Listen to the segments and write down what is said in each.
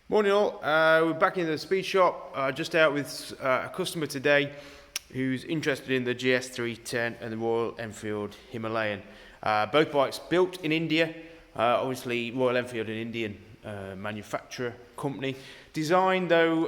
Morning all, we're back in the speed shop, just out with a customer today who's interested in the GS310 and the Royal Enfield Himalayan. Both bikes built in India, obviously Royal Enfield, an Indian manufacturer company. Designed though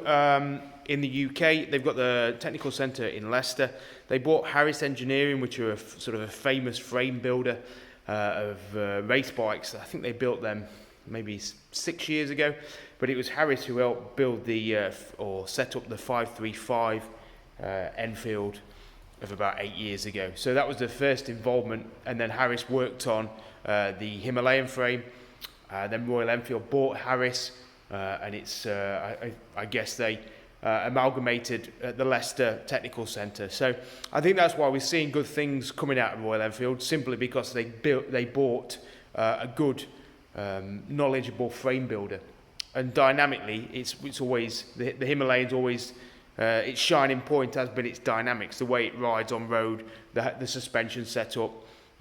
in the UK, they've got the technical centre in Leicester. They bought Harris Engineering, which are sort of a famous frame builder of race bikes. I think they built them maybe 6 years ago, but it was Harris who helped build or set up the 535 Enfield of about 8 years ago. So that was the first involvement, and then Harris worked on the Himalayan frame. Then Royal Enfield bought Harris, and it's I guess they amalgamated at the Leicester Technical Centre. So I think that's why we're seeing good things coming out of Royal Enfield, simply because they bought a good knowledgeable frame builder. And dynamically, it's always the Himalayan's always its shining point has been its dynamics, the way it rides on road, the suspension setup.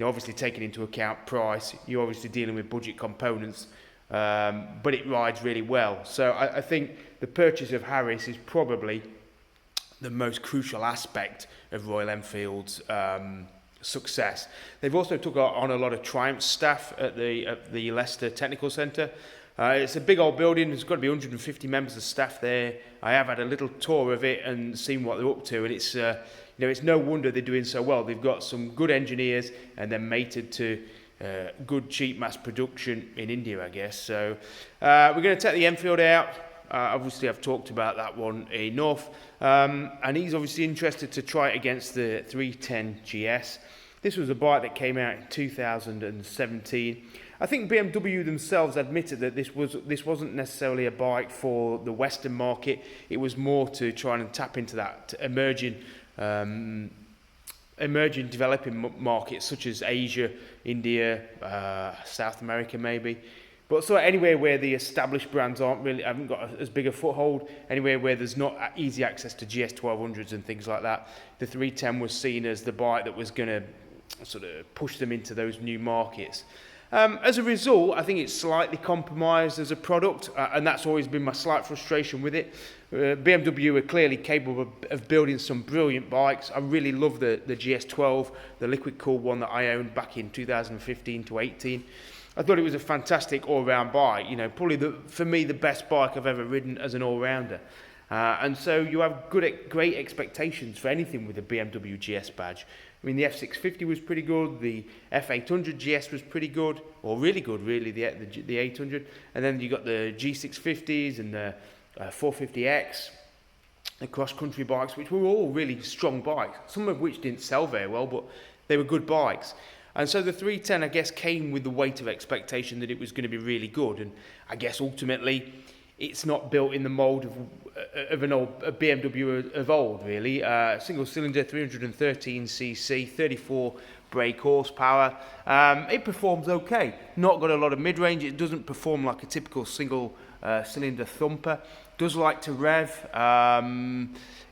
Obviously taking into account price, you're obviously dealing with budget components, but it rides really well. So I think the purchase of Harris is probably the most crucial aspect of Royal Enfield's success. They've also took on a lot of Triumph staff at the Leicester Technical Centre. It's a big old building. There's got to be 150 members of staff there. I have had a little tour of it and seen what they're up to, and it's it's no wonder they're doing so well. They've got some good engineers, and they're mated to good cheap mass production in India, I guess. So we're going to take the Enfield out. Obviously, I've talked about that one enough, and he's obviously interested to try it against the 310 GS. This was a bike that came out in 2017. I think BMW themselves admitted that this wasn't necessarily a bike for the Western market. It was more to try and tap into that emerging developing markets such as Asia, India, South America maybe. But so anywhere where the established brands haven't got as big a foothold, anywhere where there's not easy access to GS1200s and things like that, the 310 was seen as the bike that was going to sort of push them into those new markets. As a result, I think it's slightly compromised as a product, and that's always been my slight frustration with it. BMW are clearly capable of building some brilliant bikes. I really love the GS12, the liquid cooled one that I owned back in 2015 to 18. I thought it was a fantastic all-round bike. Probably for me the best bike I've ever ridden as an all-rounder. And so you have great expectations for anything with a BMW GS badge. I mean, the F650 was pretty good, the F800 GS was pretty good, or really good, really, the 800. And then you got the G650s and the 450X, the cross-country bikes, which were all really strong bikes, some of which didn't sell very well, but they were good bikes. And so the 310, I guess, came with the weight of expectation that it was going to be really good. And I guess ultimately, it's not built in the mould of a BMW of old, really. Single cylinder, 313cc, 34 brake horsepower. It performs okay. Not got a lot of mid-range. It doesn't perform like a typical single cylinder thumper. Does like to rev.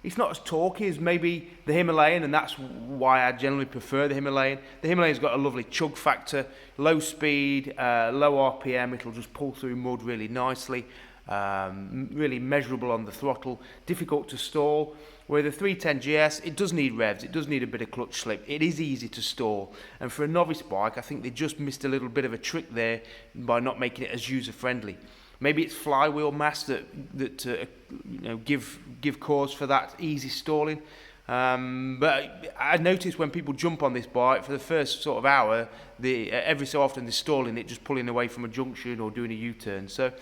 It's not as torquey as maybe the Himalayan, and that's why I generally prefer the Himalayan. The Himalayan's got a lovely chug factor, low speed, low RPM. It'll just pull through mud really nicely. Really measurable on the throttle, difficult to stall. Where the 310 GS, it does need revs, it does need a bit of clutch slip, it is easy to stall, and for a novice bike I think they just missed a little bit of a trick there by not making it as user friendly. Maybe it's flywheel mass that give cause for that easy stalling. But I noticed when people jump on this bike for the first sort of hour, every so often they're stalling it, just pulling away from a junction or doing a U-turn. So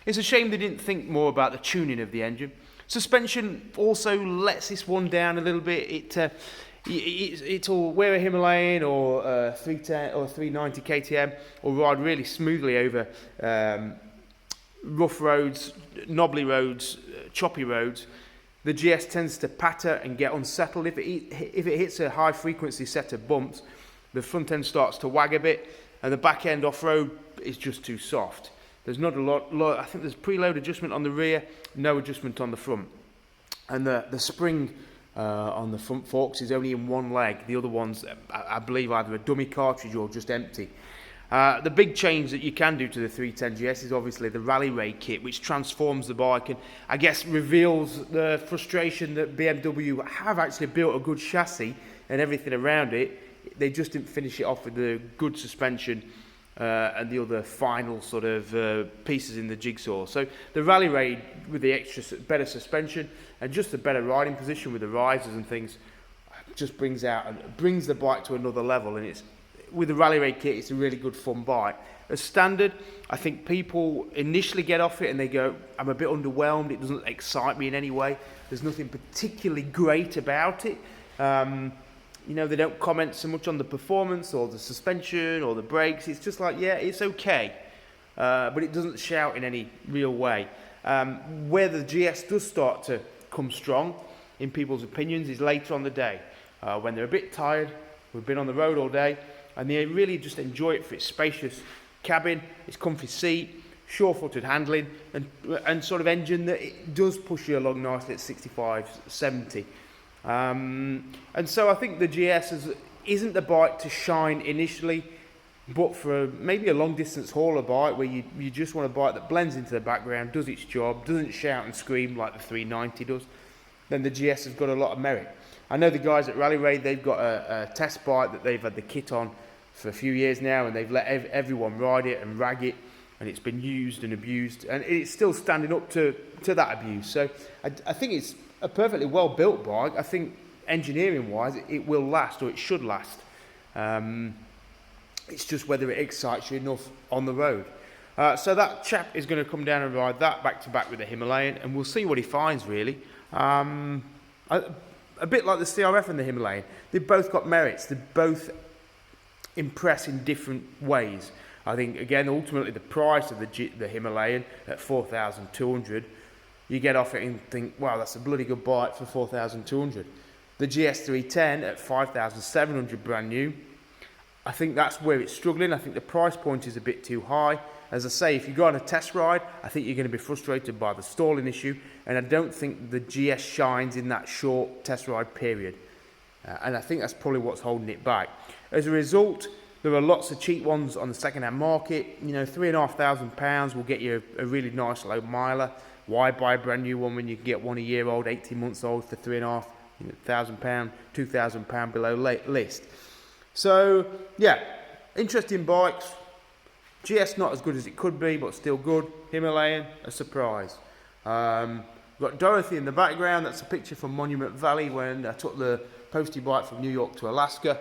it's a shame they didn't think more about the tuning of the engine. Suspension also lets this one down a little bit. It'll wear a Himalayan or 310 or 390 KTM or ride really smoothly over rough roads, knobbly roads, choppy roads. The GS tends to patter and get unsettled. If it hits a high frequency set of bumps, the front end starts to wag a bit, and the back end off road is just too soft. There's not a lot. I think there's preload adjustment on the rear, no adjustment on the front. And the spring on the front forks is only in one leg. The other one's, I believe, either a dummy cartridge or just empty. The big change that you can do to the 310 GS is obviously the Rally Raid kit, which transforms the bike and I guess reveals the frustration that BMW have actually built a good chassis and everything around it. They just didn't finish it off with the good suspension and the other final sort of pieces in the jigsaw. So the Rally Raid with the extra better suspension and just a better riding position with the risers and things just brings the bike to another level. And it's with the Rally Raid kit, it's a really good fun bike. As standard, I think people initially get off it and they go, I'm a bit underwhelmed, it doesn't excite me in any way, there's nothing particularly great about it. You know, they don't comment so much on the performance or the suspension or the brakes. It's just like, yeah, it's okay, but it doesn't shout in any real way. Where the GS does start to come strong, in people's opinions, is later on the day. When they're a bit tired, we've been on the road all day, and they really just enjoy it for its spacious cabin, its comfy seat, sure-footed handling, and sort of engine that it does push you along nicely at 65, 70. And so I think the GS isn't the bike to shine initially, but for maybe a long distance hauler bike where you just want a bike that blends into the background, does its job, doesn't shout and scream like the 390 does, then the GS has got a lot of merit. I know the guys at Rally Raid, they've got a test bike that they've had the kit on for a few years now, and they've let everyone ride it and rag it, and it's been used and abused, and it's still standing up to that abuse. So I think it's a perfectly well built bike. I think engineering wise it will last, or it should last. It's just whether it excites you enough on the road. So that chap is going to come down and ride that back to back with the Himalayan, and we'll see what he finds really. A bit like the CRF and the Himalayan, they've both got merits. They both impress in different ways. I think again ultimately the price of the Himalayan at 4,200, you get off it and think, wow, that's a bloody good bike for 4,200. The GS310 at 5,700 brand new, I think that's where it's struggling. I think the price point is a bit too high. As I say, if you go on a test ride, I think you're going to be frustrated by the stalling issue, and I don't think the GS shines in that short test ride period. And I think that's probably what's holding it back. As a result, there are lots of cheap ones on the second-hand market. You know, £3,500 will get you a really nice low miler. Why buy a brand new one when you can get one a year old, 18 months old for £3,500, £2,000 below list? So, yeah, interesting bikes. GS not as good as it could be, but still good. Himalayan, a surprise. Got Dorothy in the background. That's a picture from Monument Valley when I took the postie bike from New York to Alaska.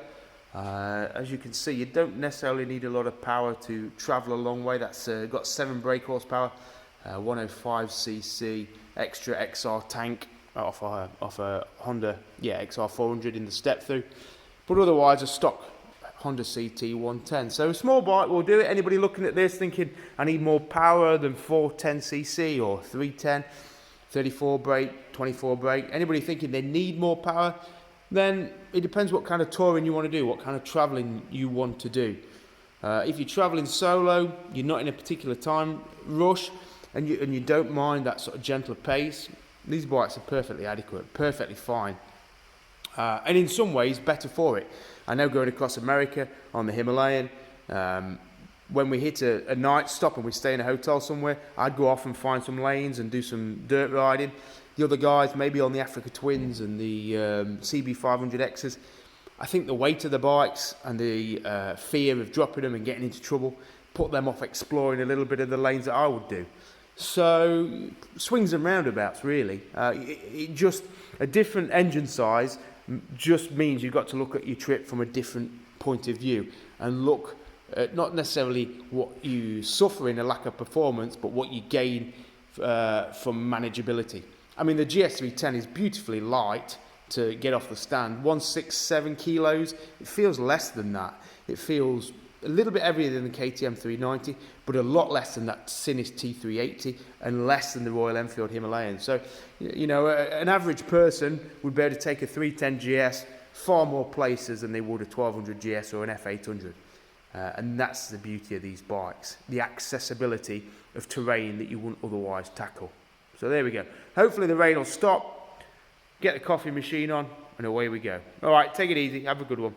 As you can see, you don't necessarily need a lot of power to travel a long way. That's got 7 brake horsepower, 105cc extra XR tank off a Honda XR400 in the step through, but otherwise a stock Honda CT 110. So a small bike will do it. Anybody looking at this thinking I need more power than 410cc or 310, 34 brake, 24 brake, anybody thinking they need more power, then it depends what kind of touring you want to do, what kind of travelling you want to do. If you're travelling solo, you're not in a particular time rush, and you don't mind that sort of gentler pace, these bikes are perfectly adequate, perfectly fine, and in some ways better for it. I know going across America on the Himalayan, when we hit a night stop and we stay in a hotel somewhere, I'd go off and find some lanes and do some dirt riding. The other guys, maybe on the Africa Twins and the CB500Xs, I think the weight of the bikes and the fear of dropping them and getting into trouble put them off exploring a little bit of the lanes that I would do. So swings and roundabouts really. It just a different engine size just means you've got to look at your trip from a different point of view and look at not necessarily what you suffer in a lack of performance, but what you gain from manageability. I mean, the GS310 is beautifully light to get off the stand. 167 kilos. It feels less than that. It feels a little bit heavier than the KTM 390, but a lot less than that Sinis T380 and less than the Royal Enfield Himalayan. So, you know, an average person would be able to take a 310 GS far more places than they would a 1200 GS or an F800. And that's the beauty of these bikes, the accessibility of terrain that you wouldn't otherwise tackle. So there we go. Hopefully the rain will stop, get the coffee machine on, and away we go. All right, take it easy. Have a good one.